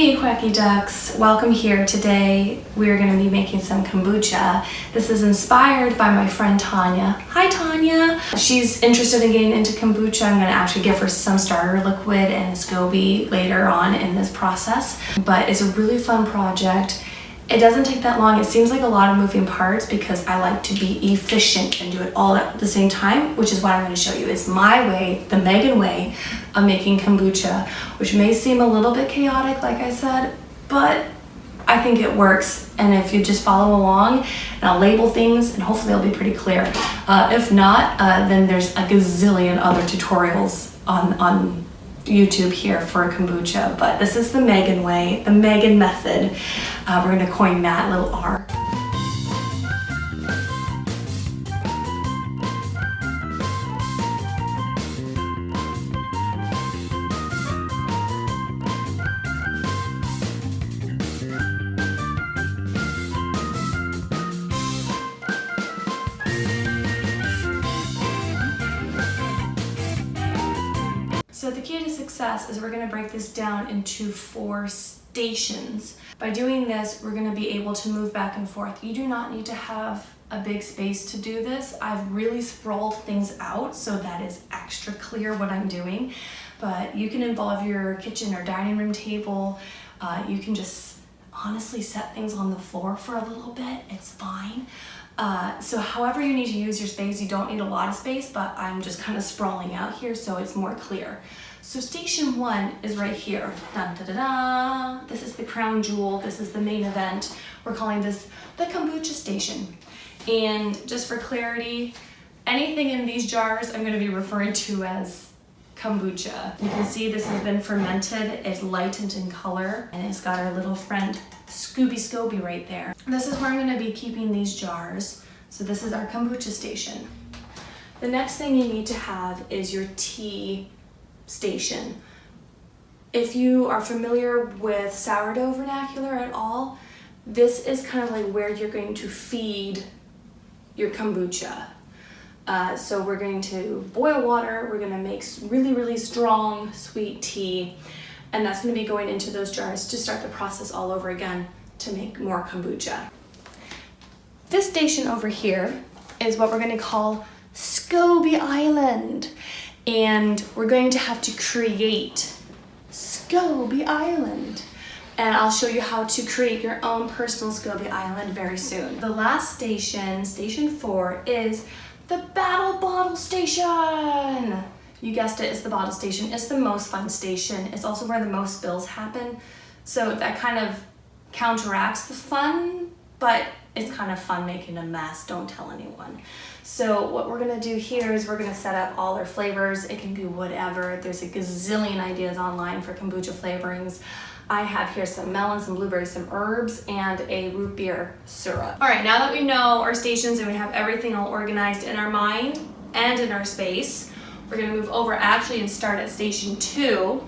Hey Quacky Ducks, welcome here. Today we're going to be making some kombucha. This is inspired by my friend Tanya. Hi Tanya! She's interested in getting into kombucha. I'm going to actually give her some starter liquid and a SCOBY later on in this process. But it's a really fun project. It doesn't take that long. It seems like a lot of moving parts because I like to be efficient and do it all at the same time, which is what I'm going to show you. It's my way, the Megan way of making kombucha, which may seem a little bit chaotic, like I said, but I think it works. And if you just follow along, and I'll label things and hopefully they'll be pretty clear. If not, then there's a gazillion other tutorials on YouTube here for kombucha, but this is the Megan way, the Megan method. We're going to coin that little R. So the key to success is we're going to break this down into 4 stations. By doing this, we're going to be able to move back and forth. You do not need to have a big space to do this. I've really sprawled things out so that is extra clear what I'm doing. But you can involve your kitchen or dining room table. You can just honestly set things on the floor for a little bit. It's fine. So however you need to use your space, you don't need a lot of space, but I'm just kind of sprawling out here so it's more clear. So station 1 is right here. Dun, da, da, da. This is the crown jewel. This is the main event. We're calling this the kombucha station. And just for clarity, anything in these jars I'm going to be referring to as kombucha. You can see this has been fermented. It's lightened in color and it's got our little friend SCOBY right there. This is where I'm going to be keeping these jars. So this is our kombucha station. The next thing you need to have is your tea station. If you are familiar with sourdough vernacular at all, this is kind of like where you're going to feed your kombucha. So we're going to boil water, we're going to make really, really strong sweet tea, and that's going to be going into those jars to start the process all over again to make more kombucha. This station over here is what we're going to call SCOBY Island, and we're going to have to create SCOBY Island. And I'll show you how to create your own personal SCOBY Island very soon. The last station, station 4, is the battle bottle station. You guessed it, it's the bottle station. It's the most fun station. It's also where the most spills happen. So that kind of counteracts the fun, but it's kind of fun making a mess. Don't tell anyone. So what we're gonna do here is we're gonna set up all our flavors. It can be whatever. There's a gazillion ideas online for kombucha flavorings. I have here some melon, some blueberries, some herbs, and a root beer syrup. All right, now that we know our stations and we have everything all organized in our mind and in our space, we're gonna move over actually and start at station 2,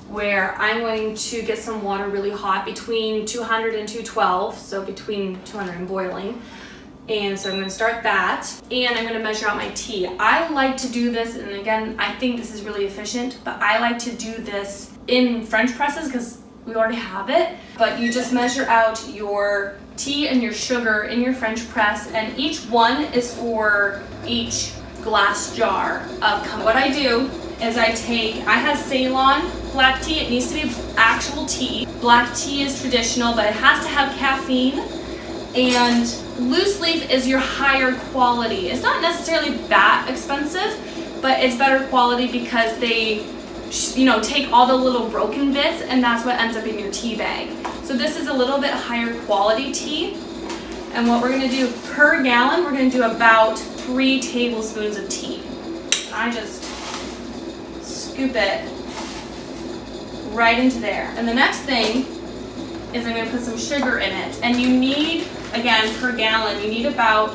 where I'm going to get some water really hot between 200 and 212, so between 200 and boiling. And so I'm going to start that, and I'm going to measure out my tea. I like to do this, and again, I think this is really efficient, but I like to do this in French presses because we already have it. But you just measure out your tea and your sugar in your French press, and each one is for each glass jar of what I do is I have Ceylon black tea. It needs to be actual tea. Black tea is traditional, but it has to have caffeine. And loose leaf is your higher quality. It's not necessarily that expensive, but it's better quality because they, take all the little broken bits, and that's what ends up in your tea bag. So this is a little bit higher quality tea. And what we're gonna do per gallon, we're gonna do about 3 tablespoons of tea. I just scoop it right into there. And the next thing is I'm gonna put some sugar in it. And you need, again, per gallon, you need about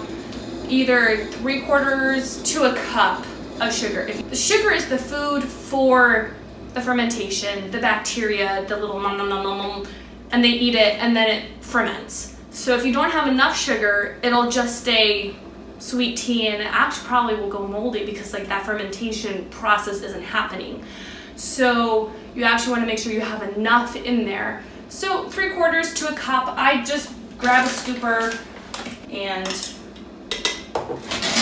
either 3/4 to a cup of sugar. The sugar is the food for the fermentation, the bacteria, the little nom nom nom nom nom, and they eat it and then it ferments. So if you don't have enough sugar, it'll just stay sweet tea, and it actually probably will go moldy because that fermentation process isn't happening. So you actually want to make sure you have enough in there. So 3/4 to a cup, I just grab a scooper and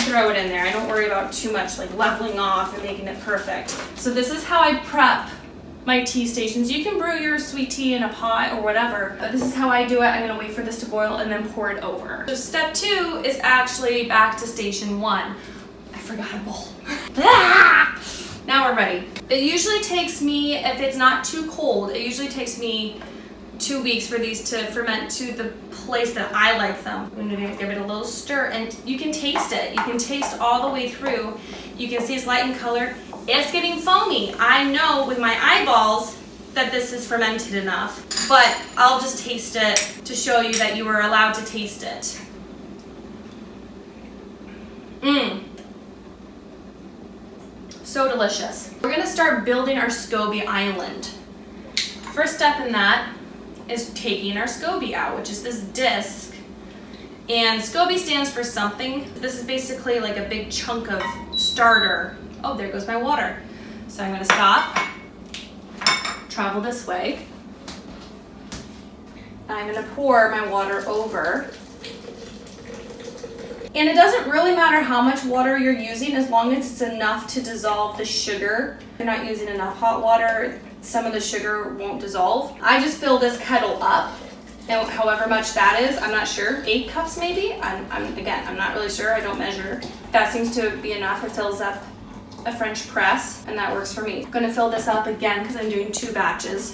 throw it in there. I don't worry about too much like leveling off and making it perfect. So this is how I prep my tea stations. You can brew your sweet tea in a pot or whatever, but this is how I do it. I'm gonna wait for this to boil and then pour it over. So step 2 is actually back to station 1. I forgot a bowl. Now we're ready. It usually takes me, if it's not too cold, it usually takes me 2 weeks for these to ferment to the place that I like them. I'm gonna give it a little stir, and you can taste it. You can taste all the way through. You can see it's light in color. It's getting foamy. I know with my eyeballs that this is fermented enough, but I'll just taste it to show you that you are allowed to taste it. So delicious. We're gonna start building our SCOBY island. First step in that is taking our SCOBY out, which is this disc. And SCOBY stands for something. This is basically like a big chunk of starter. Oh, there goes my water. So I'm gonna stop, travel this way. I'm gonna pour my water over. And it doesn't really matter how much water you're using as long as it's enough to dissolve the sugar. If you're not using enough hot water, some of the sugar won't dissolve. I just fill this kettle up, and however much that is, I'm not sure, 8 cups maybe? I'm not really sure, I don't measure. That seems to be enough. It fills up a French press, and that works for me. I'm gonna fill this up again because I'm doing 2 batches.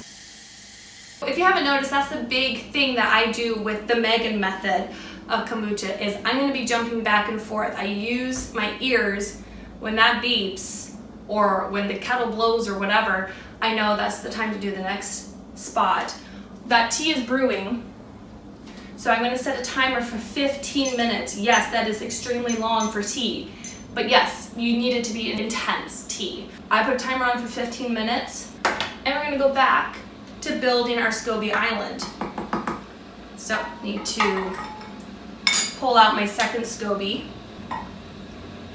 If you haven't noticed, that's the big thing that I do with the Megan method of kombucha is I'm gonna be jumping back and forth. I use my ears when that beeps or when the kettle blows or whatever. I know that's the time to do the next spot. That tea is brewing, so I'm gonna set a timer for 15 minutes. Yes, that is extremely long for tea, but yes, you need it to be an intense tea. I put a timer on for 15 minutes, and we're gonna go back to building our SCOBY island. So, need to pull out my second SCOBY.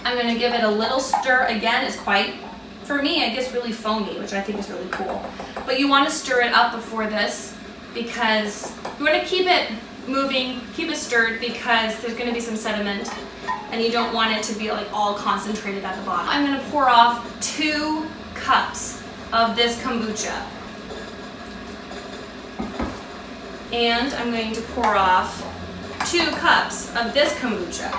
I'm gonna give it a little stir. Again, it's quite, for me, it gets really foamy, which I think is really cool. But you wanna stir it up before this because you wanna keep it moving, keep it stirred because there's gonna be some sediment and you don't want it to be like all concentrated at the bottom. I'm gonna pour off 2 cups of this kombucha. And I'm going to pour off 2 cups of this kombucha.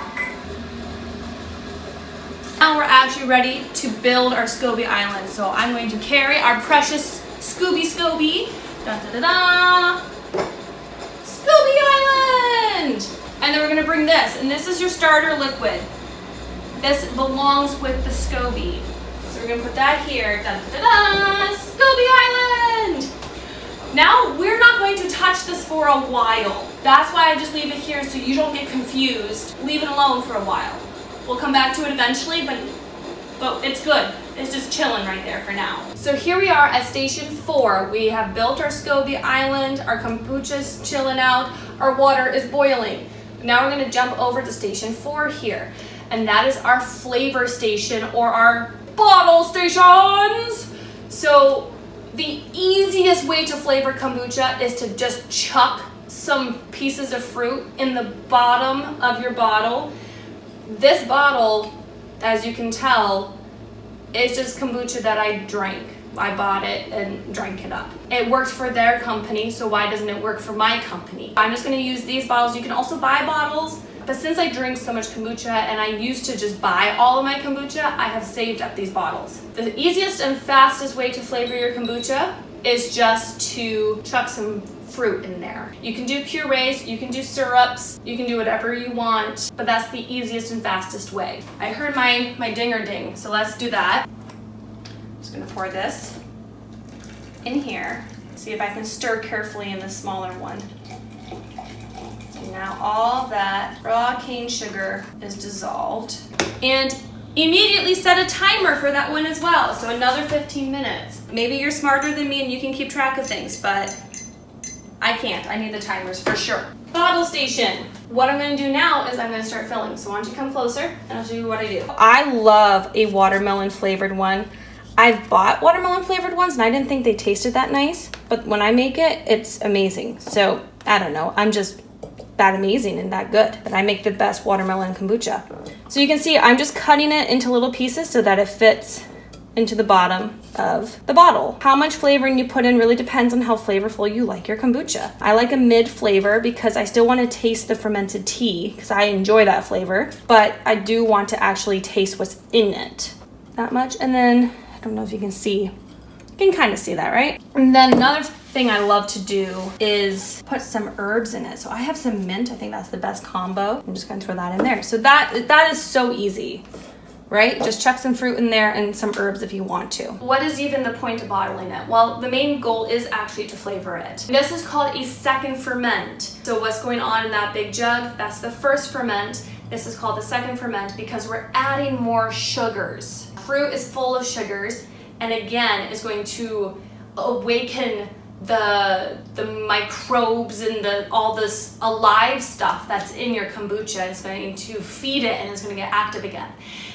Now we're actually ready to build our SCOBY island. So I'm going to carry our precious SCOBY. Da da da da! SCOBY island! And then we're gonna bring this, and this is your starter liquid. This belongs with the SCOBY. So we're gonna put that here. Da da da da! SCOBY island! Now we're not going to touch this for a while. That's why I just leave it here so you don't get confused. Leave it alone for a while. We'll come back to it eventually, but it's good. It's just chilling right there for now. So here we are at station 4. We have built our SCOBY island, our kombucha's chilling out, our water is boiling. Now we're gonna jump over to station 4 here, and that is our flavor station or our bottle stations. So the easiest way to flavor kombucha is to just chuck some pieces of fruit in the bottom of your bottle. This bottle, as you can tell, is just kombucha that I drank. I bought it and drank it up. It worked for their company, so why doesn't it work for my company? I'm just gonna use these bottles. You can also buy bottles, but since I drink so much kombucha and I used to just buy all of my kombucha, I have saved up these bottles. The easiest and fastest way to flavor your kombucha is just to chuck some fruit in there. You can do purees, you can do syrups, you can do whatever you want, but that's the easiest and fastest way. I heard my dinger ding, so let's do that. I'm just gonna pour this in here. See if I can stir carefully in the smaller one. And now all that raw cane sugar is dissolved. And immediately set a timer for that one as well, so another 15 minutes. Maybe you're smarter than me and you can keep track of things, but I can't. I need the timers for sure. Bottle station. What I'm gonna do now is I'm gonna start filling. So why don't you come closer and I'll show you what I do. I love a watermelon flavored one. I've bought watermelon flavored ones and I didn't think they tasted that nice, but when I make it, it's amazing. So I don't know, I'm just that amazing and that good, but I make the best watermelon kombucha. So you can see I'm just cutting it into little pieces so that it fits into the bottom of the bottle. How much flavoring you put in really depends on how flavorful you like your kombucha. I like a mid flavor because I still want to taste the fermented tea because I enjoy that flavor, but I do want to actually taste what's in it. That much. And then, I don't know if you can see, you can kind of see that, right? And then another thing I love to do is put some herbs in it. So I have some mint. I think that's the best combo. I'm just gonna throw that in there. So that is so easy, right? Just chuck some fruit in there and some herbs if you want to. What is even the point of bottling it? Well, the main goal is actually to flavor it. This is called a second ferment. So what's going on in that big jug? That's the first ferment. This is called the second ferment because we're adding more sugars. Fruit is full of sugars, and again, is going to awaken the microbes and all this alive stuff that's in your kombucha. It's going to feed it and it's going to get active again.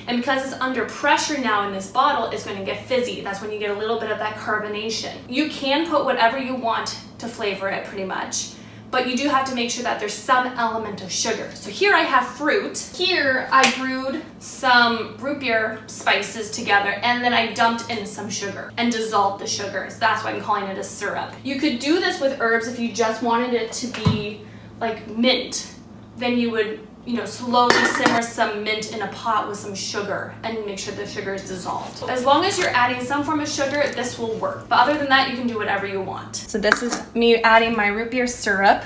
And because it's under pressure now in this bottle, it's going to get fizzy. That's when you get a little bit of that carbonation. You can put whatever you want to flavor it pretty much, but you do have to make sure that there's some element of sugar. So here I have fruit. Here I brewed some root beer spices together and then I dumped in some sugar and dissolved the sugars. That's why I'm calling it a syrup. You could do this with herbs if you just wanted it to be like mint. Then you would, slowly simmer some mint in a pot with some sugar and make sure the sugar is dissolved. As long as you're adding some form of sugar, this will work. But other than that, you can do whatever you want. So this is me adding my root beer syrup,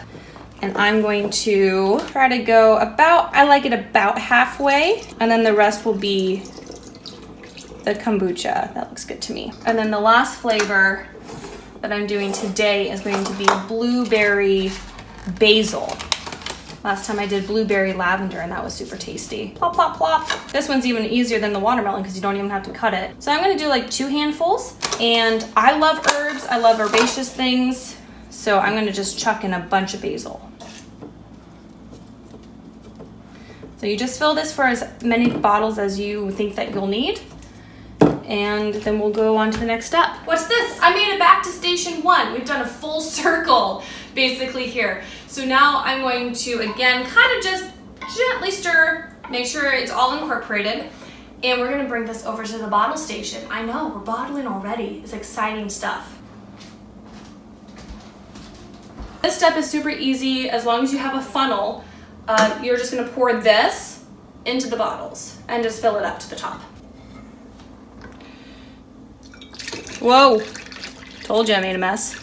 and I'm going to try to go I like it about halfway, and then the rest will be the kombucha. That looks good to me. And then the last flavor that I'm doing today is going to be a blueberry basil. Last time I did blueberry lavender and that was super tasty. Plop, plop, plop. This one's even easier than the watermelon because you don't even have to cut it. So I'm gonna do like 2 handfuls, and I love herbs, I love herbaceous things, so I'm gonna just chuck in a bunch of basil. So you just fill this for as many bottles as you think that you'll need, and then we'll go on to the next step. What's this? I made it back to station 1. We've done a full circle basically here. So now I'm going to, again, kind of just gently stir, make sure it's all incorporated, and we're gonna bring this over to the bottle station. I know, we're bottling already. It's exciting stuff. This step is super easy. As long as you have a funnel, you're just gonna pour this into the bottles and just fill it up to the top. Whoa, told you I made a mess.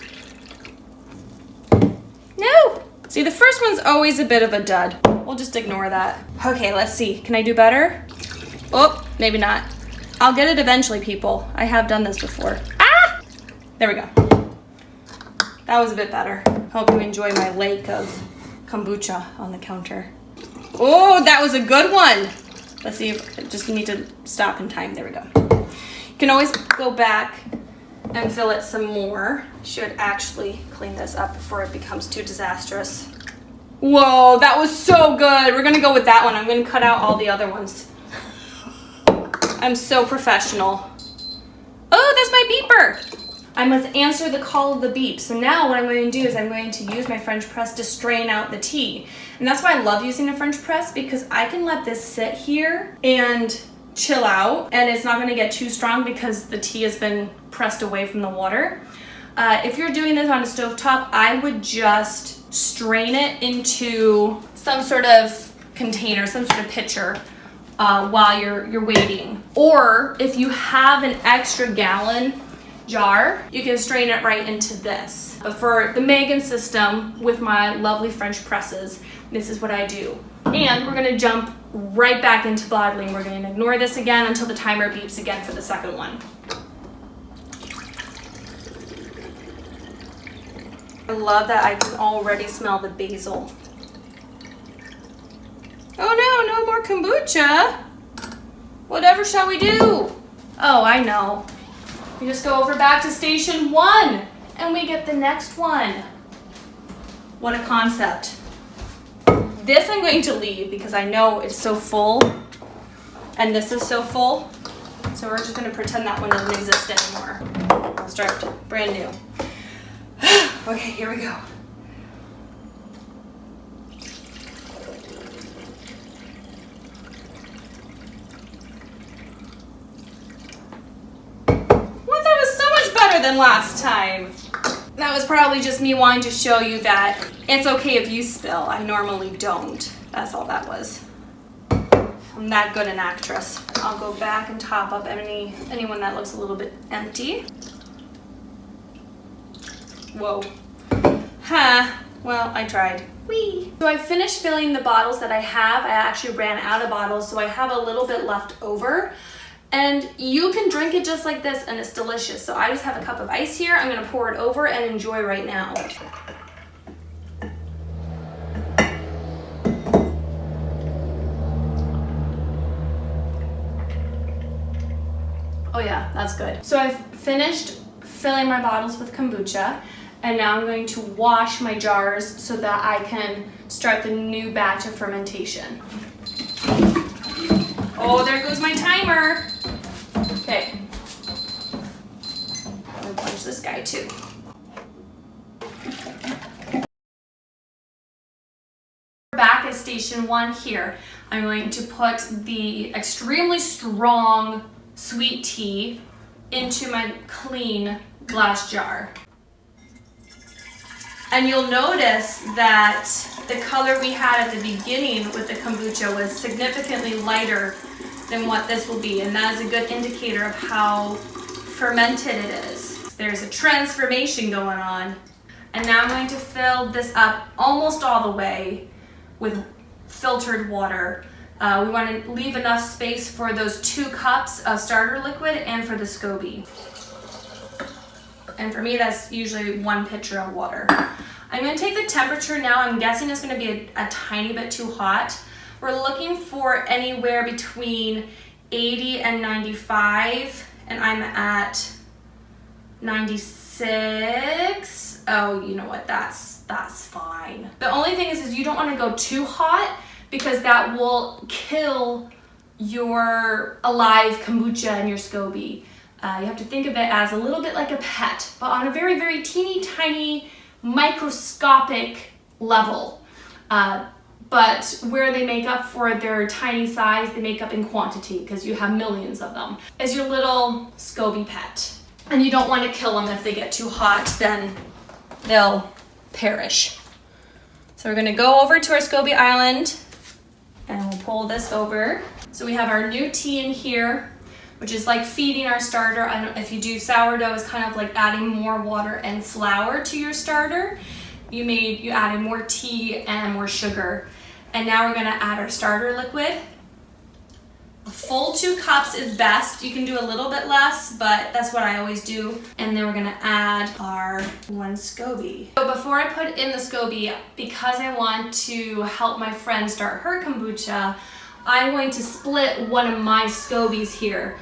No! See, the first one's always a bit of a dud. We'll just ignore that. Okay, let's see. Can I do better? Oh, maybe not. I'll get it eventually, people. I have done this before. Ah! There we go. That was a bit better. Hope you enjoy my lake of kombucha on the counter. Oh, that was a good one. Let's see if I just need to stop in time. There we go. You can always go back and fill it some more. Should actually clean this up before it becomes too disastrous. Whoa, that was so good. We're gonna go with that one. I'm gonna cut out all the other ones. I'm so professional. Oh, that's my beeper. I must answer the call of the beep. So now what I'm going to do is I'm going to use my French press to strain out the tea. And that's why I love using a French press, because I can let this sit here and chill out, and it's not going to get too strong because the tea has been pressed away from the water. If you're doing this on a stovetop, I would just strain it into some sort of container, some sort of pitcher while you're waiting. Or if you have an extra gallon jar, you can strain it right into this. But for the Megan system with my lovely French presses, this is what I do. And we're gonna jump right back into bottling. We're gonna ignore this again until the timer beeps again for the second one. I love that I can already smell the basil. Oh no, no more kombucha. Whatever shall we do? Oh, I know. We just go over back to station 1 and we get the next one. What a concept. This I'm going to leave because I know it's so full and this is so full. So we're just gonna pretend that one doesn't exist anymore. I'll start brand new. Okay, here we go. Well, that was so much better than last time. That was probably just me wanting to show you that it's okay if you spill. I normally don't. That's all that was. I'm that good an actress. I'll go back and top up anyone that looks a little bit empty. Whoa. Huh. Well, I tried. Whee! So I finished filling the bottles that I have. I actually ran out of bottles, so I have a little bit left over. And you can drink it just like this and it's delicious. So I just have a cup of ice here. I'm gonna pour it over and enjoy right now. Oh yeah, that's good. So I've finished filling my bottles with kombucha, and now I'm going to wash my jars so that I can start the new batch of fermentation. Oh, there goes my timer. Okay. I'm gonna punch this guy too. Back at station 1 here, I'm going to put the extremely strong sweet tea into my clean glass jar. And you'll notice that the color we had at the beginning with the kombucha was significantly lighter than what this will be, and that is a good indicator of how fermented it is. There's a transformation going on. And now I'm going to fill this up almost all the way with filtered water. We want to leave enough space for those 2 cups of starter liquid and for the SCOBY. And for me, that's usually 1 pitcher of water. I'm going to take the temperature now. I'm guessing it's going to be a tiny bit too hot. We're looking for anywhere between 80 and 95, and I'm at 96. Oh, you know what? That's fine. The only thing is you don't want to go too hot because that will kill your alive kombucha and your SCOBY. You have to think of it as a little bit like a pet, but on a very, very teeny tiny microscopic level. But where they make up for their tiny size, they make up in quantity because you have millions of them. As your little SCOBY pet. And you don't want to kill them if they get too hot, then they'll perish. So we're gonna go over to our SCOBY island and we'll pull this over. So we have our new tea in here, which is like feeding our starter. I don't, if you do sourdough, it's kind of like adding more water and flour to your starter. You added more tea and more sugar. And now we're gonna add our starter liquid. A full 2 cups is best. You can do a little bit less, but that's what I always do. And then we're gonna add our 1 SCOBY. So before I put in the SCOBY, because I want to help my friend start her kombucha, I'm going to split one of my SCOBYs here.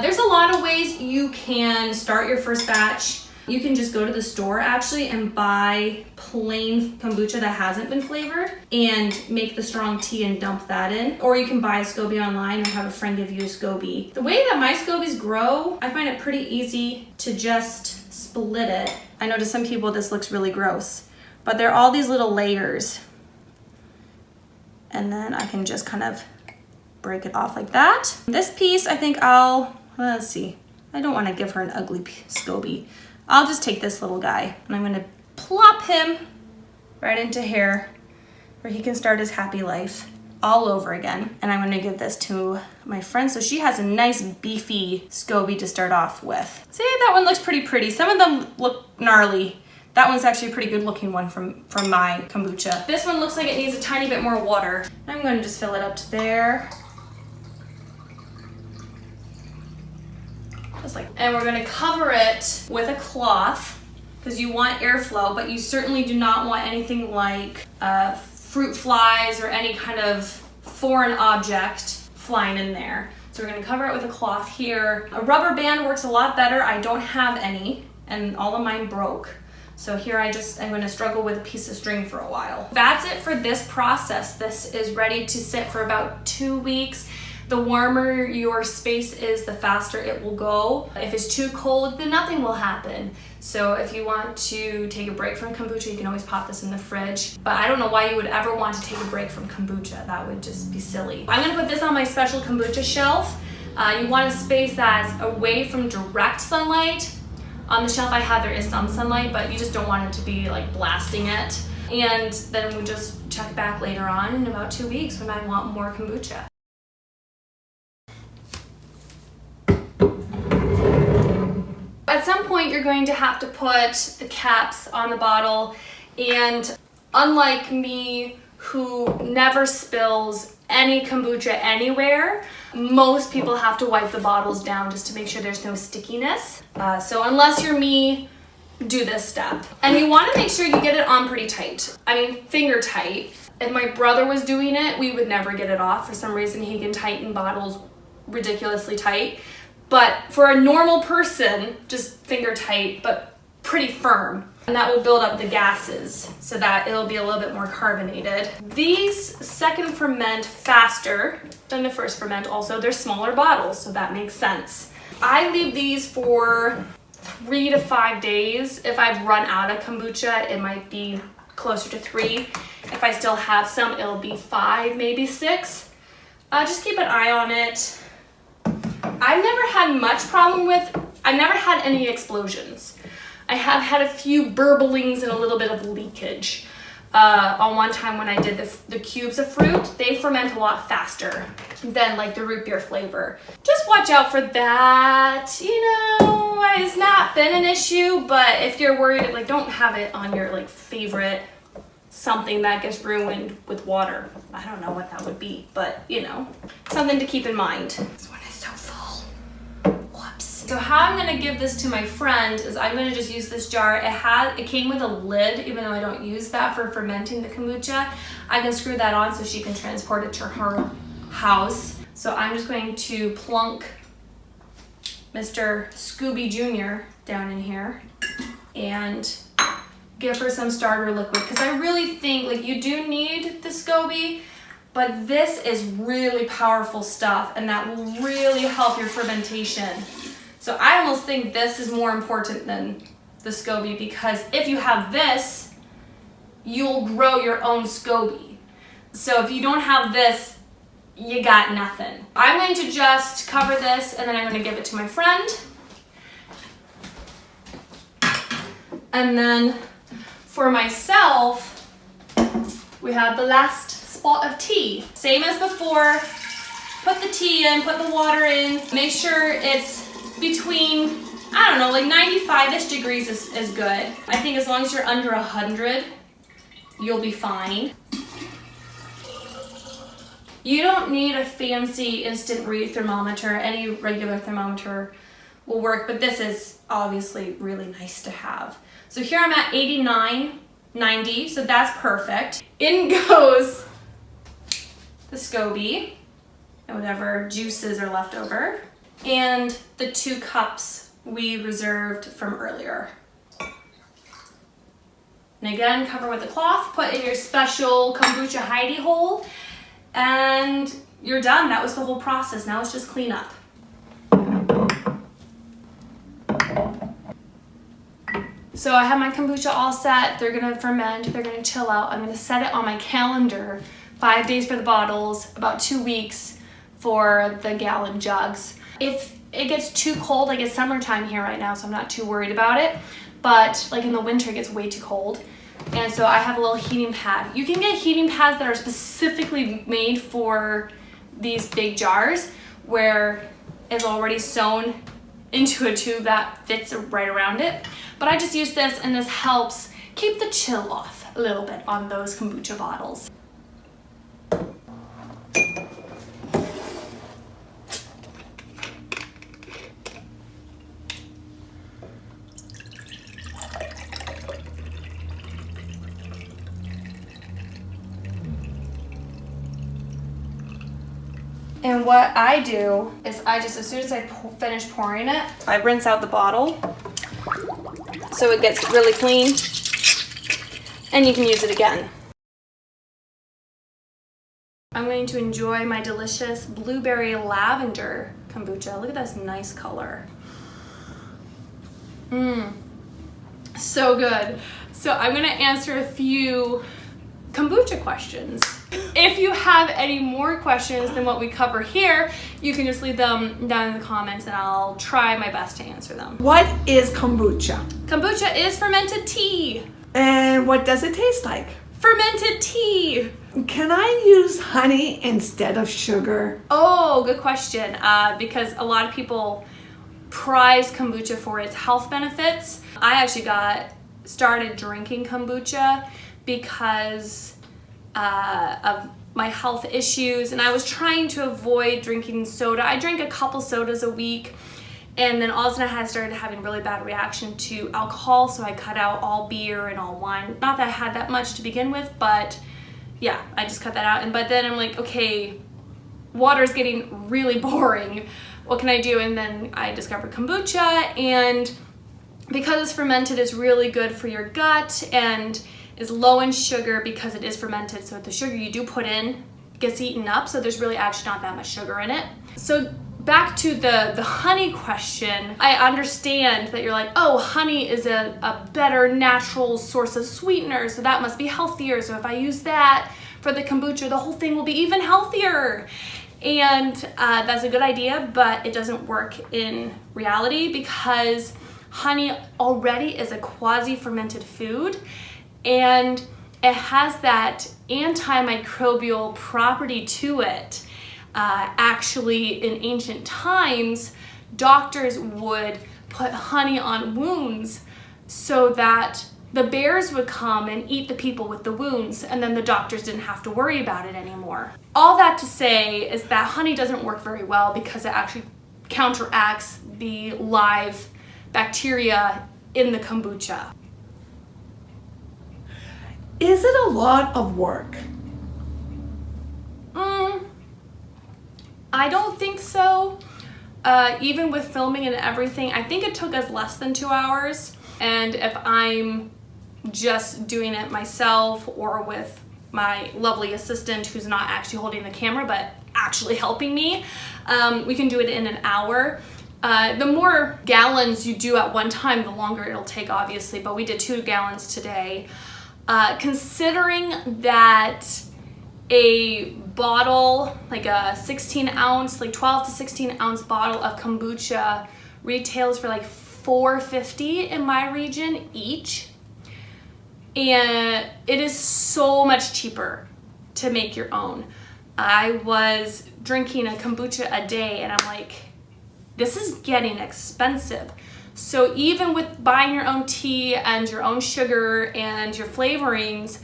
There's a lot of ways you can start your first batch. You can just go to the store actually and buy plain kombucha that hasn't been flavored and make the strong tea and dump that in. Or you can buy a SCOBY online or have a friend give you a SCOBY. The way that my SCOBYs grow, I find it pretty easy to just split it. I know to some people this looks really gross, but they're all these little layers. And then I can just kind of break it off like that. This piece, I think let's see. I don't want to give her an ugly SCOBY. I'll just take this little guy and I'm gonna plop him right into here where he can start his happy life all over again. And I'm gonna give this to my friend so she has a nice beefy SCOBY to start off with. See, that one looks pretty. Some of them look gnarly. That one's actually a pretty good looking one from my kombucha. This one looks like it needs a tiny bit more water. I'm gonna just fill it up to there. And we're gonna cover it with a cloth because you want airflow, but you certainly do not want anything like fruit flies or any kind of foreign object flying in there. So we're gonna cover it with a cloth here. A rubber band works a lot better. I don't have any, and all of mine broke. So here I'm gonna struggle with a piece of string for a while. That's it for this process. This is ready to sit for about 2 weeks. The warmer your space is, the faster it will go. If it's too cold, then nothing will happen. So if you want to take a break from kombucha, you can always pop this in the fridge. But I don't know why you would ever want to take a break from kombucha. That would just be silly. I'm gonna put this on my special kombucha shelf. You want a space that's away from direct sunlight. On the shelf I have, there is some sunlight, but you just don't want it to be like blasting it. And then we just check back later on in about 2 weeks when I want more kombucha. At some point, you're going to have to put the caps on the bottle, and unlike me, who never spills any kombucha anywhere, most people have to wipe the bottles down just to make sure there's no stickiness. So unless you're me, do this step. And you want to make sure you get it on pretty tight. I mean, finger tight. If my brother was doing it, we would never get it off. For some reason, he can tighten bottles ridiculously tight. But for a normal person, just finger tight, but pretty firm. And that will build up the gases so that it'll be a little bit more carbonated. These second ferment faster than the first ferment also. They're smaller bottles, so that makes sense. I leave these for 3 to 5 days. If I've run out of kombucha, it might be closer to 3. If I still have some, it'll be 5, maybe 6. Just keep an eye on it. I've never had much problem with, I've never had any explosions. I have had a few burblings and a little bit of leakage. On one time when I did the cubes of fruit, they ferment a lot faster than like the root beer flavor. Just watch out for that. You know, it's not been an issue, but if you're worried, like don't have it on your like favorite something that gets ruined with water. I don't know what that would be, but you know, something to keep in mind. This one is so full. Whoops. So how I'm gonna give this to my friend is I'm gonna just use this jar. It came with a lid, even though I don't use that for fermenting the kombucha. I can screw that on so she can transport it to her house. So I'm just going to plunk Mr. SCOBY Jr. down in here and give her some starter liquid, because I really think like you do need the SCOBY, but this is really powerful stuff and that will really help your fermentation. So I almost think this is more important than the SCOBY, because if you have this, you'll grow your own SCOBY. So if you don't have this, you got nothing. I'm going to just cover this and then I'm going to give it to my friend. And then for myself, we have the last spot of tea. Same as before, put the tea in, put the water in, make sure it's between, I don't know, like 95-ish degrees is good. I think as long as you're under 100, you'll be fine. You don't need a fancy instant read thermometer. Any regular thermometer will work, but this is obviously really nice to have. So here I'm at 89, 90, so that's perfect. In goes the SCOBY and whatever juices are left over, and the 2 cups we reserved from earlier. And again, cover with a cloth, put in your special kombucha hidey hole, and you're done. That was the whole process. Now it's just clean up. So I have my kombucha all set. They're gonna ferment, they're gonna chill out. I'm gonna set it on my calendar. 5 days for the bottles, about 2 weeks for the gallon jugs. If it gets too cold, like it's summertime here right now, so I'm not too worried about it. But like in the winter, it gets way too cold. And so I have a little heating pad. You can get heating pads that are specifically made for these big jars where it's already sewn into a tube that fits right around it. But I just use this, and this helps keep the chill off a little bit on those kombucha bottles. And what I do is I just, as soon as I finish pouring it, I rinse out the bottle so it gets really clean and you can use it again. I'm going to enjoy my delicious blueberry lavender kombucha. Look at this nice color. So good. So I'm gonna answer a few kombucha questions. If you have any more questions than what we cover here, you can just leave them down in the comments and I'll try my best to answer them. What is kombucha? Kombucha is fermented tea. And what does it taste like? Fermented tea. Can I use honey instead of sugar? Oh, good question. Because a lot of people prize kombucha for its health benefits. I actually started drinking kombucha because of my health issues, and I was trying to avoid drinking soda. I drank a couple sodas a week, and then all of a sudden I started having really bad reaction to alcohol, so I cut out all beer and all wine. Not that I had that much to begin with, but yeah, I just cut that out. But then I'm like, okay, water's getting really boring. What can I do? And then I discovered kombucha, and because it's fermented, it's really good for your gut and is low in sugar because it is fermented. So the sugar you do put in gets eaten up, so there's really actually not that much sugar in it. So back to the honey question, I understand that you're like, oh, honey is a better natural source of sweetener, so that must be healthier. So if I use that for the kombucha, the whole thing will be even healthier. And that's a good idea, but it doesn't work in reality because honey already is a quasi-fermented food, and it has that antimicrobial property to it. Actually, in ancient times, doctors would put honey on wounds so that the bears would come and eat the people with the wounds, and then the doctors didn't have to worry about it anymore. All that to say is that honey doesn't work very well because it actually counteracts the live bacteria in the kombucha. Is it a lot of work? I don't think so. Even with filming and everything, I think it took us less than 2 hours. And if I'm just doing it myself or with my lovely assistant who's not actually holding the camera but actually helping me, we can do it in an hour. The more gallons you do at one time, the longer it'll take, obviously, but we did 2 gallons today. Considering that a bottle, like a 16 ounce, like 12 to 16 ounce bottle of kombucha retails for like $4.50 in my region each, and it is so much cheaper to make your own. I was drinking a kombucha a day and I'm like, this is getting expensive. So even with buying your own tea and your own sugar and your flavorings,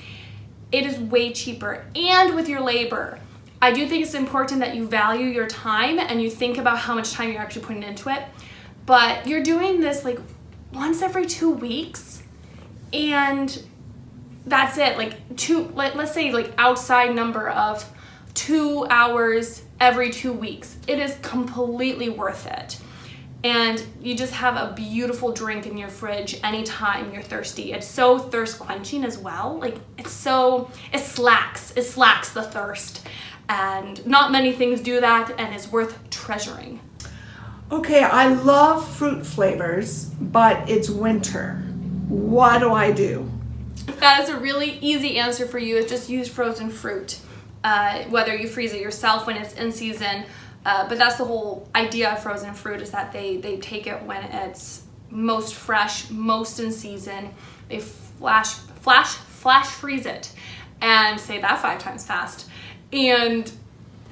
it is way cheaper. And with your labor, I do think it's important that you value your time and you think about how much time you're actually putting into it. But you're doing this like once every 2 weeks, and that's it. Like let's say like outside number of 2 hours every 2 weeks. It is completely worth it. And you just have a beautiful drink in your fridge anytime you're thirsty. It's so thirst quenching as well. Like it slacks the thirst. And not many things do that, and it's worth treasuring. Okay, I love fruit flavors, but it's winter. What do I do? That is a really easy answer for you. Is just use frozen fruit. Whether you freeze it yourself when it's in season, but that's the whole idea of frozen fruit, is that they take it when it's most fresh, most in season. They flash freeze it, and say that 5 times fast, and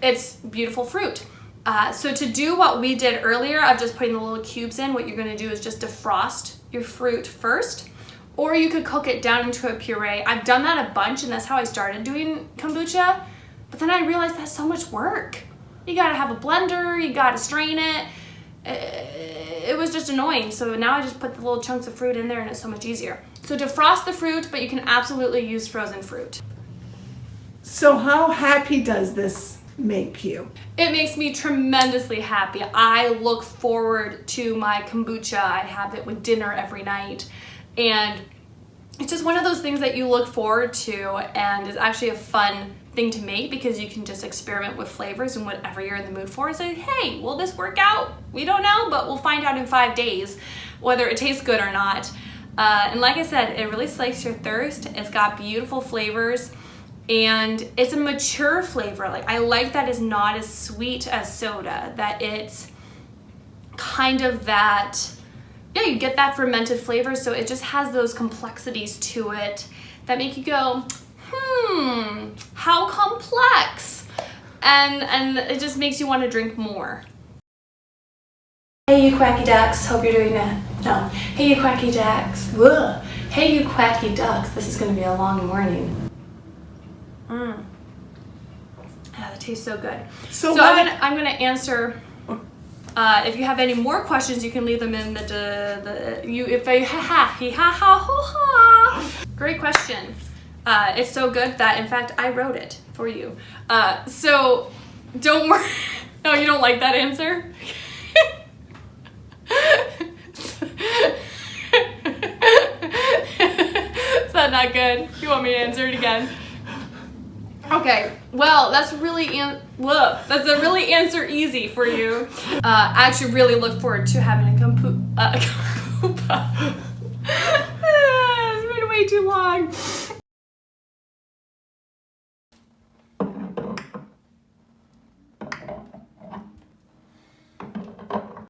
it's beautiful fruit. So to do what we did earlier of just putting the little cubes in, what you're going to do is just defrost your fruit first, or you could cook it down into a puree. I've done that a bunch, and that's how I started doing kombucha, but then I realized that's so much work. You gotta have a blender, you gotta strain it. It was just annoying, so now I just put the little chunks of fruit in there and it's so much easier. So defrost the fruit, but you can absolutely use frozen fruit. So how happy does this make you? It makes me tremendously happy. I look forward to my kombucha. I have it with dinner every night, and it's just one of those things that you look forward to and is actually a fun thing to make because you can just experiment with flavors and whatever you're in the mood for and say, hey, will this work out? We don't know, but we'll find out in 5 days whether it tastes good or not. And like I said, it really slakes your thirst. It's got beautiful flavors and it's a mature flavor. Like I like that it's not as sweet as soda, that it's kind of that, yeah, you get that fermented flavor, so it just has those complexities to it that make you go, how complex, and it just makes you want to drink more. Hey you quacky ducks, hope you're doing that. No. Hey you quacky ducks. Whoa. Hey you quacky ducks. This is going to be a long morning. Yeah, that tastes so good. So I'm gonna answer. If you have any more questions, you can leave them in Great question. It's so good that, in fact, I wrote it for you. So don't worry. No, you don't like that answer? Is that not good? You want me to answer it again? Okay, well, that's a really answer easy for you. I actually really look forward to having a kombucha. It's been way too long.